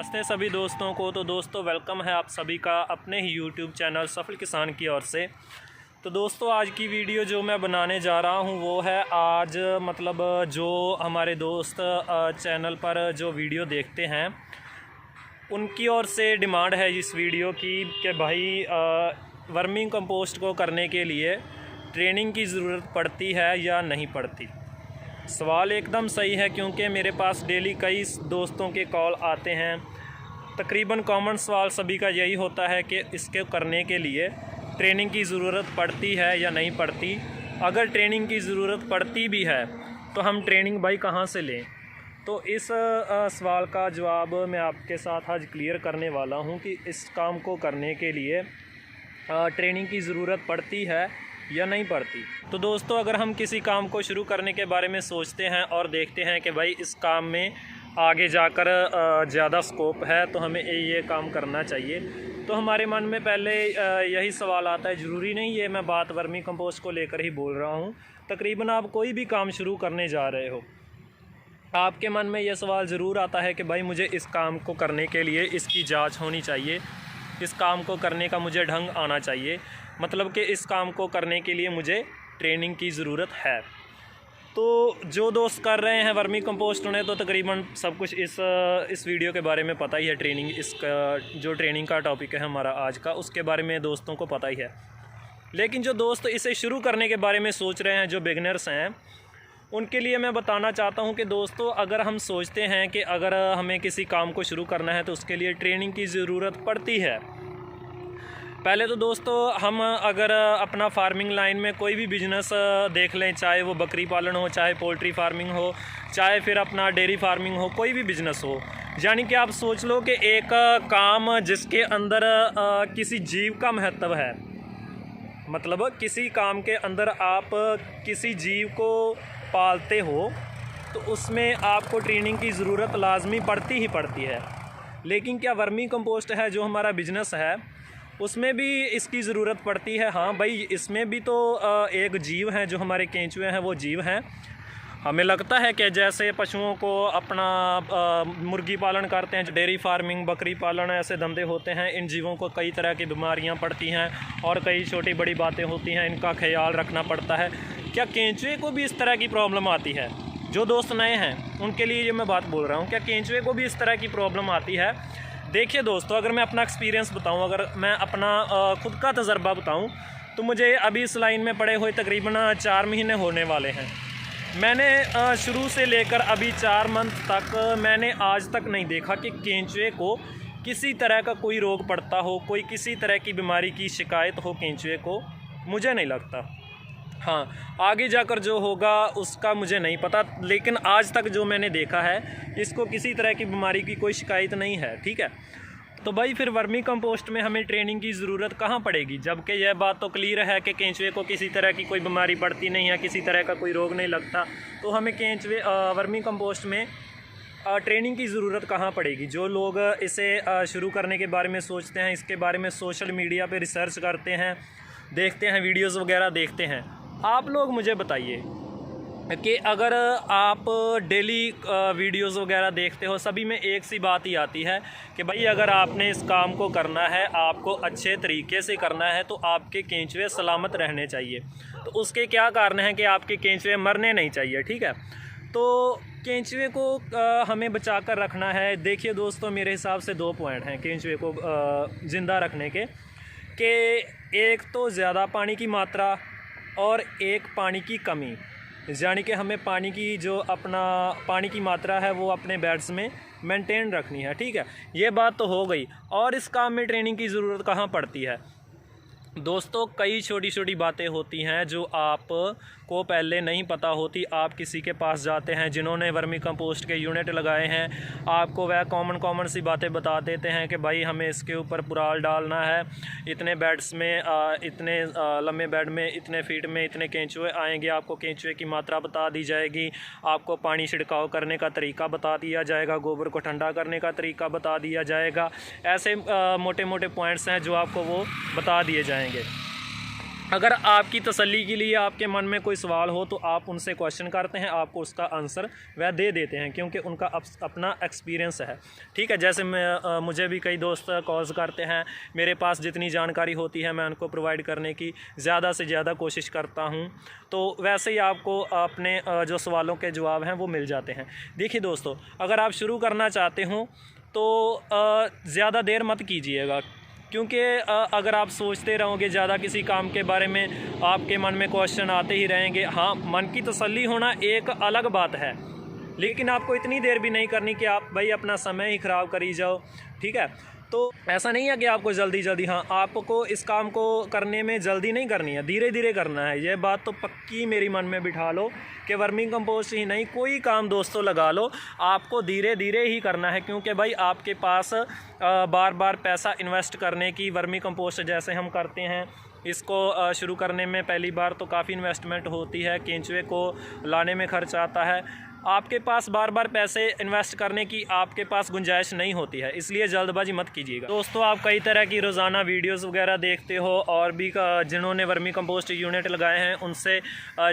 नमस्ते सभी दोस्तों को। तो दोस्तों वेलकम है आप सभी का अपने ही यूट्यूब चैनल सफल किसान की ओर से। तो दोस्तों आज की वीडियो जो मैं बनाने जा रहा हूं वो है आज जो हमारे दोस्त चैनल पर जो वीडियो देखते हैं उनकी ओर से डिमांड है इस वीडियो की कि भाई वर्मिंग कंपोस्ट को करने के लिए ट्रेनिंग की ज़रूरत पड़ती है या नहीं पड़ती। सवाल एकदम सही है क्योंकि मेरे पास डेली कई दोस्तों के कॉल आते हैं। तकरीबन कॉमन सवाल सभी का यही होता है कि इसके करने के लिए ट्रेनिंग की ज़रूरत पड़ती है या नहीं पड़ती। अगर ट्रेनिंग की ज़रूरत पड़ती भी है तो हम ट्रेनिंग भाई कहाँ से लें। तो इस सवाल का जवाब मैं आपके साथ आज क्लियर करने वाला हूँ कि इस काम को करने के लिए ट्रेनिंग की ज़रूरत पड़ती है या नहीं पड़ती। तो दोस्तों अगर हम किसी काम को शुरू करने के बारे में सोचते हैं और देखते हैं कि भाई इस काम में आगे जाकर ज़्यादा स्कोप है तो हमें ये काम करना चाहिए, तो हमारे मन में पहले यही सवाल आता है। ज़रूरी नहीं है मैं बात वर्मी कंपोस्ट को लेकर ही बोल रहा हूँ, तकरीबन आप कोई भी काम शुरू करने जा रहे हो आपके मन में यह सवाल ज़रूर आता है कि भाई मुझे इस काम को करने के लिए इसकी जांच होनी चाहिए, इस काम को करने का मुझे ढंग आना चाहिए, मतलब कि इस काम को करने के लिए मुझे ट्रेनिंग की ज़रूरत है। तो जो दोस्त कर रहे हैं वर्मी कंपोस्ट उन्हें तो तकरीबन सब कुछ इस वीडियो के बारे में पता ही है। ट्रेनिंग इसका जो ट्रेनिंग का टॉपिक है हमारा आज का, उसके बारे में दोस्तों को पता ही है। लेकिन जो दोस्त इसे शुरू करने के बारे में सोच रहे हैं, जो बिगनर्स हैं, उनके लिए मैं बताना चाहता हूं कि दोस्तों अगर हम सोचते हैं कि अगर हमें किसी काम को शुरू करना है तो उसके लिए ट्रेनिंग की ज़रूरत पड़ती है। पहले तो दोस्तों हम अगर अपना फार्मिंग लाइन में कोई भी बिजनेस देख लें, चाहे वो बकरी पालन हो, चाहे पोल्ट्री फार्मिंग हो, चाहे फिर अपना डेयरी फार्मिंग हो, कोई भी बिजनेस हो, यानी कि आप सोच लो कि एक काम जिसके अंदर किसी जीव का महत्व है, मतलब किसी काम के अंदर आप किसी जीव को पालते हो तो उसमें आपको ट्रेनिंग की ज़रूरत लाजमी पड़ती ही पड़ती है। लेकिन क्या वर्मी कंपोस्ट है जो हमारा बिजनेस है उसमें भी इसकी ज़रूरत पड़ती है? हाँ भाई, इसमें भी तो एक जीव हैं जो हमारे केंचुए हैं, वो जीव हैं। हमें लगता है कि जैसे पशुओं को अपना मुर्गी पालन करते हैं, डेयरी फार्मिंग, बकरी पालन, ऐसे धंधे होते हैं, इन जीवों को कई तरह की बीमारियां पड़ती हैं और कई छोटी बड़ी बातें होती हैं, इनका ख्याल रखना पड़ता है। क्या केंचुए को भी इस तरह की प्रॉब्लम आती है? जो दोस्त नए हैं उनके लिए ये मैं बात बोल रहा हूँ, क्या केंचुए को भी इस तरह की प्रॉब्लम आती है? देखिए दोस्तों, अगर मैं अपना एक्सपीरियंस बताऊं, अगर मैं अपना खुद का तजर्बा बताऊं, तो मुझे अभी इस लाइन में पड़े हुए तकरीबन 4 महीने होने वाले हैं। मैंने शुरू से लेकर अभी 4 मंथ तक मैंने आज तक नहीं देखा कि केंचुए को किसी तरह का कोई रोग पड़ता हो, कोई किसी तरह की बीमारी की शिकायत हो केंचुए को, मुझे नहीं लगता। हाँ, आगे जाकर जो होगा उसका मुझे नहीं पता, लेकिन आज तक जो मैंने देखा है इसको किसी तरह की बीमारी की कोई शिकायत नहीं है। ठीक है, तो भाई फिर वर्मी कंपोस्ट में हमें ट्रेनिंग की ज़रूरत कहाँ पड़ेगी, जबकि यह बात तो क्लियर है कि केंचुए को किसी तरह की कोई बीमारी पड़ती नहीं है, किसी तरह का कोई रोग नहीं लगता, तो हमें वर्मी कंपोस्ट में ट्रेनिंग की ज़रूरत कहाँ पड़ेगी। जो लोग इसे शुरू करने के बारे में सोचते हैं, इसके बारे में सोशल मीडिया पर रिसर्च करते हैं, देखते हैं, वीडियोज़ वगैरह देखते हैं, आप लोग मुझे बताइए कि अगर आप डेली वीडियोस वगैरह देखते हो, सभी में एक सी बात ही आती है कि भाई अगर आपने इस काम को करना है, आपको अच्छे तरीके से करना है, तो आपके केंचुए सलामत रहने चाहिए। तो उसके क्या कारण हैं कि आपके केंचुए मरने नहीं चाहिए। ठीक है, तो केंचुए को हमें बचा कर रखना है। देखिए दोस्तों, मेरे हिसाब से 2 पॉइंट हैं केंचुए को ज़िंदा रखने के, कि एक तो ज़्यादा पानी की मात्रा और एक पानी की कमी, यानी कि हमें पानी की जो अपना पानी की मात्रा है वो अपने बेड्स में मेंटेन रखनी है। ठीक है, ये बात तो हो गई। और इस काम में ट्रेनिंग की ज़रूरत कहाँ पड़ती है दोस्तों? कई छोटी छोटी बातें होती हैं जो आप को पहले नहीं पता होती। आप किसी के पास जाते हैं जिन्होंने वर्मी कंपोस्ट के यूनिट लगाए हैं, आपको वह कॉमन सी बातें बता देते हैं कि भाई हमें इसके ऊपर पुराल डालना है, इतने बेड्स में इतने लंबे बेड में इतने फीट में इतने केंचुए आएंगे, आपको केंचुए की मात्रा बता दी जाएगी, आपको पानी छिड़काव करने का तरीका बता दिया जाएगा, गोबर को ठंडा करने का तरीका बता दिया जाएगा। ऐसे मोटे मोटे पॉइंट्स हैं जो आपको वो बता दिए जाएंगे। अगर आपकी तसल्ली के लिए आपके मन में कोई सवाल हो तो आप उनसे क्वेश्चन करते हैं, आपको उसका आंसर वह दे देते हैं, क्योंकि उनका अपना एक्सपीरियंस है। ठीक है, जैसे मुझे भी कई दोस्त कॉल्स करते हैं, मेरे पास जितनी जानकारी होती है मैं उनको प्रोवाइड करने की ज़्यादा से ज़्यादा कोशिश करता हूँ। तो वैसे ही आपको अपने जो सवालों के जवाब हैं वो मिल जाते हैं। देखिए दोस्तों, अगर आप शुरू करना चाहते हो तो ज़्यादा देर मत कीजिएगा, क्योंकि अगर आप सोचते रहोगे ज़्यादा किसी काम के बारे में, आपके मन में क्वेश्चन आते ही रहेंगे। हाँ, मन की तसल्ली होना एक अलग बात है, लेकिन आपको इतनी देर भी नहीं करनी कि आप भाई अपना समय ही ख़राब करी जाओ। ठीक है, तो ऐसा नहीं है कि आपको जल्दी जल्दी, हाँ आपको इस काम को करने में जल्दी नहीं करनी है, धीरे धीरे करना है। ये बात तो पक्की मेरी मन में बिठा लो कि वर्मी कंपोस्ट ही नहीं, कोई काम दोस्तों लगा लो, आपको धीरे धीरे ही करना है। क्योंकि भाई आपके पास बार बार पैसा इन्वेस्ट करने की, वर्मी कंपोस्ट जैसे हम करते हैं इसको शुरू करने में पहली बार तो काफ़ी इन्वेस्टमेंट होती है, केंचुए को लाने में खर्च आता है, आपके पास बार बार पैसे इन्वेस्ट करने की आपके पास गुंजाइश नहीं होती है, इसलिए जल्दबाजी मत कीजिएगा। दोस्तों, आप कई तरह की रोज़ाना वीडियोस वगैरह देखते हो, और भी जिन्होंने वर्मी कंपोस्ट यूनिट लगाए हैं उनसे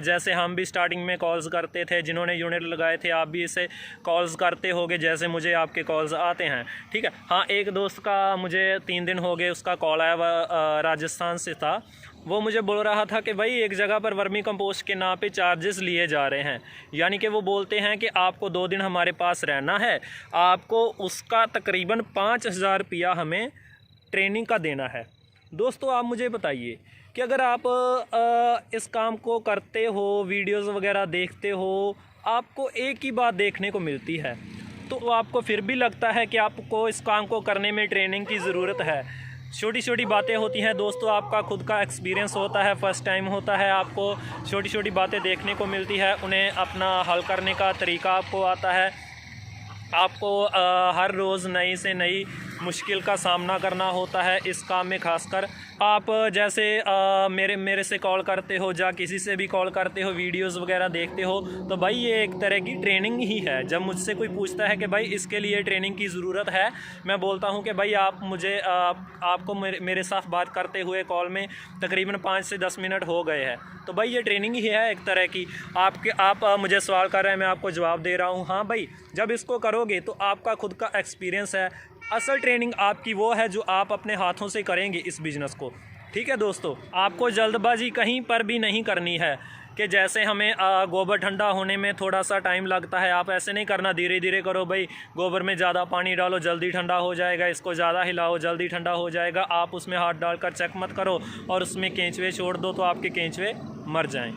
जैसे हम भी स्टार्टिंग में कॉल्स करते थे, जिन्होंने यूनिट लगाए थे आप भी इसे कॉल्स करते होगे जैसे मुझे आपके कॉल्स आते हैं। ठीक है, हाँ एक दोस्त का मुझे 3 दिन हो गए उसका कॉल आया, वह राजस्थान से था। वो मुझे बोल रहा था कि भाई एक जगह पर वर्मी कंपोस्ट के नाम पे चार्जेस लिए जा रहे हैं, यानी कि वो बोलते हैं कि आपको 2 दिन हमारे पास रहना है, आपको उसका तकरीबन 5,000 रुपया हमें ट्रेनिंग का देना है। दोस्तों, आप मुझे बताइए कि अगर आप इस काम को करते हो, वीडियोज़ वगैरह देखते हो, आपको एक ही बात देखने को मिलती है, तो आपको फिर भी लगता है कि आपको इस काम को करने में ट्रेनिंग की ज़रूरत है। छोटी छोटी बातें होती हैं दोस्तों, आपका खुद का एक्सपीरियंस होता है, फ़र्स्ट टाइम होता है, आपको छोटी छोटी बातें देखने को मिलती है, उन्हें अपना हल करने का तरीका आपको आता है। आपको हर रोज़ नई से नई मुश्किल का सामना करना होता है इस काम में। खासकर आप जैसे मेरे से कॉल करते हो या किसी से भी कॉल करते हो, वीडियोस वगैरह देखते हो, तो भाई ये एक तरह की ट्रेनिंग ही है। जब मुझसे कोई पूछता है कि भाई इसके लिए ट्रेनिंग की ज़रूरत है, मैं बोलता हूँ कि भाई आप मुझे आपको मेरे साथ बात करते हुए कॉल में तकरीबन 5 से 10 मिनट हो गए हैं, तो भाई ये ट्रेनिंग ही है एक तरह की। आप मुझे सवाल कर रहे हैं, मैं आपको जवाब दे रहा हूँ। हाँ भाई, जब इसको करोगे तो आपका खुद का एक्सपीरियंस है। असल ट्रेनिंग आपकी वो है जो आप अपने हाथों से करेंगे इस बिज़नेस को। ठीक है दोस्तों, आपको जल्दबाजी कहीं पर भी नहीं करनी है कि जैसे हमें गोबर ठंडा होने में थोड़ा सा टाइम लगता है, आप ऐसे नहीं करना, धीरे धीरे करो भाई। गोबर में ज़्यादा पानी डालो जल्दी ठंडा हो जाएगा, इसको ज़्यादा हिलाओ जल्दी ठंडा हो जाएगा। आप उसमें हाथ डालकर चेक मत करो और उसमें केंचुए छोड़ दो तो आपके केंचुए मर जाएं।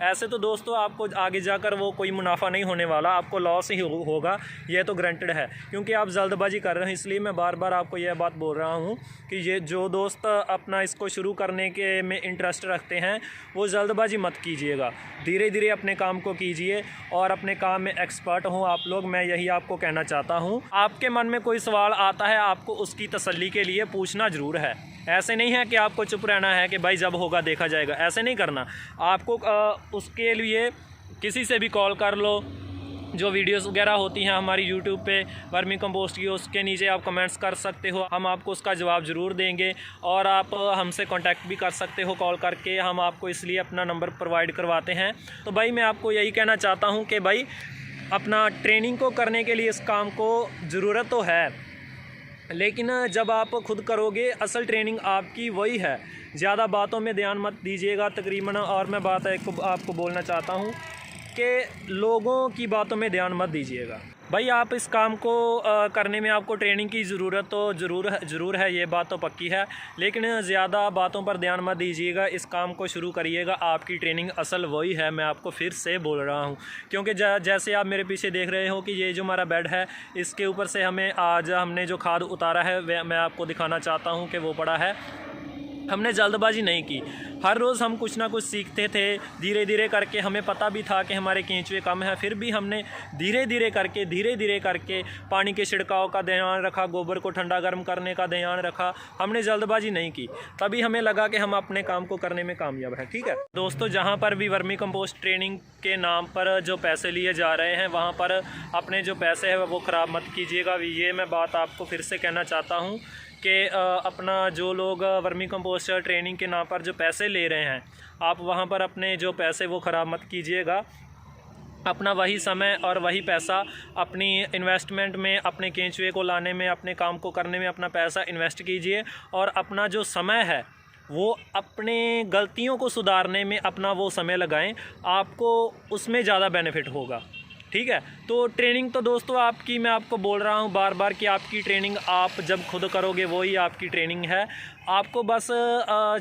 ऐसे तो दोस्तों आपको आगे जाकर वो कोई मुनाफा नहीं होने वाला, आपको लॉस ही होगा, ये तो ग्रंटेड है, क्योंकि आप जल्दबाजी कर रहे हैं। इसलिए मैं बार बार आपको यह बात बोल रहा हूँ कि ये जो दोस्त अपना इसको शुरू करने के में इंटरेस्ट रखते हैं वो जल्दबाजी मत कीजिएगा, धीरे धीरे अपने काम को कीजिए और अपने काम में एक्सपर्ट हों आप लोग। मैं यही आपको कहना चाहता हूँ। आपके मन में कोई सवाल आता है, आपको उसकी तसल्ली के लिए पूछना ज़रूर है। ऐसे नहीं है कि आपको चुप रहना है कि भाई जब होगा देखा जाएगा, ऐसे नहीं करना। आपको उसके लिए किसी से भी कॉल कर लो। जो वीडियोस वगैरह होती हैं हमारी यूट्यूब पे वर्मी कंपोस्ट की, उसके नीचे आप कमेंट्स कर सकते हो, हम आपको उसका जवाब ज़रूर देंगे। और आप हमसे कांटेक्ट भी कर सकते हो कॉल करके, हम आपको इसलिए अपना नंबर प्रोवाइड करवाते हैं। तो भाई मैं आपको यही कहना चाहता हूँ कि भाई अपना ट्रेनिंग को करने के लिए इस काम को ज़रूरत तो है, लेकिन जब आप खुद करोगे असल ट्रेनिंग आपकी वही है। ज़्यादा बातों में ध्यान मत दीजिएगा तकरीबन। और मैं बात आपको बोलना चाहता हूँ कि लोगों की बातों में ध्यान मत दीजिएगा। भाई आप इस काम को करने में आपको ट्रेनिंग की ज़रूरत तो ज़रूर है, ये बात तो पक्की है, लेकिन ज़्यादा बातों पर ध्यान मत दीजिएगा, इस काम को शुरू करिएगा। आपकी ट्रेनिंग असल वही है, मैं आपको फिर से बोल रहा हूँ। क्योंकि जैसे आप मेरे पीछे देख रहे हो कि ये जो हमारा बेड है, इसके ऊपर से आज हमने जो खाद उतारा है मैं आपको दिखाना चाहता हूँ कि वो पड़ा है। हमने जल्दबाजी नहीं की, हर रोज़ हम कुछ ना कुछ सीखते थे, धीरे धीरे करके हमें पता भी था कि हमारे केंचुए कम हैं, फिर भी हमने धीरे धीरे करके पानी के छिड़काव का ध्यान रखा, गोबर को ठंडा गर्म करने का ध्यान रखा। हमने जल्दबाजी नहीं की, तभी हमें लगा कि हम अपने काम को करने में कामयाब हैं। ठीक है दोस्तों, जहाँ पर भी वर्मी कंपोस्ट ट्रेनिंग के नाम पर जो पैसे लिए जा रहे हैं, वहाँ पर अपने जो पैसे हैं वो ख़राब मत कीजिएगा। ये मैं बात आपको फिर से कहना चाहता हूँ कि अपना जो लोग वर्मी कंपोस्टर ट्रेनिंग के नाम पर जो पैसे ले रहे हैं, आप वहाँ पर अपने जो पैसे वो ख़राब मत कीजिएगा। अपना वही समय और वही पैसा अपनी इन्वेस्टमेंट में, अपने केंचुए को लाने में, अपने काम को करने में अपना पैसा इन्वेस्ट कीजिए और अपना जो समय है वो अपने गलतियों को सुधारने में अपना वो समय लगाएं, आपको उसमें ज़्यादा बेनिफिट होगा। ठीक है, तो ट्रेनिंग तो दोस्तों आपकी, मैं आपको बोल रहा हूँ बार बार कि आपकी ट्रेनिंग आप जब खुद करोगे वही आपकी ट्रेनिंग है। आपको बस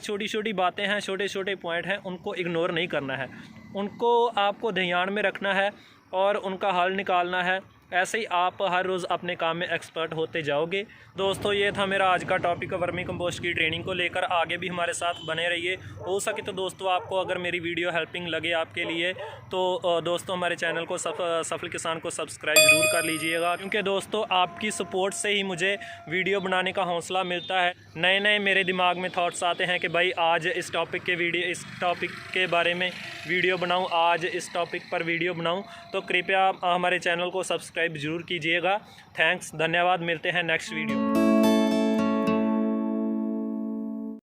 छोटी छोटी बातें हैं, छोटे छोटे पॉइंट हैं, उनको इग्नोर नहीं करना है, उनको आपको ध्यान में रखना है और उनका हल निकालना है। ऐसे ही आप हर रोज़ अपने काम में एक्सपर्ट होते जाओगे। दोस्तों ये था मेरा आज का टॉपिक वर्मी कंपोस्ट की ट्रेनिंग को लेकर। आगे भी हमारे साथ बने रहिए। हो सके तो दोस्तों आपको अगर मेरी वीडियो हेल्पिंग लगे आपके लिए तो दोस्तों हमारे चैनल को सफल किसान को सब्सक्राइब ज़रूर कर लीजिएगा, क्योंकि दोस्तों आपकी सपोर्ट से ही मुझे वीडियो बनाने का हौसला मिलता है। नए नए मेरे दिमाग में थॉट्स आते हैं कि भाई आज इस टॉपिक के बारे में वीडियो बनाऊँ, आज इस टॉपिक पर वीडियो बनाऊँ। तो कृपया हमारे चैनल को सब्सक्राइब ज़रूर कीजिएगा। थैंक्स, धन्यवाद, मिलते हैं नेक्स्ट वीडियो।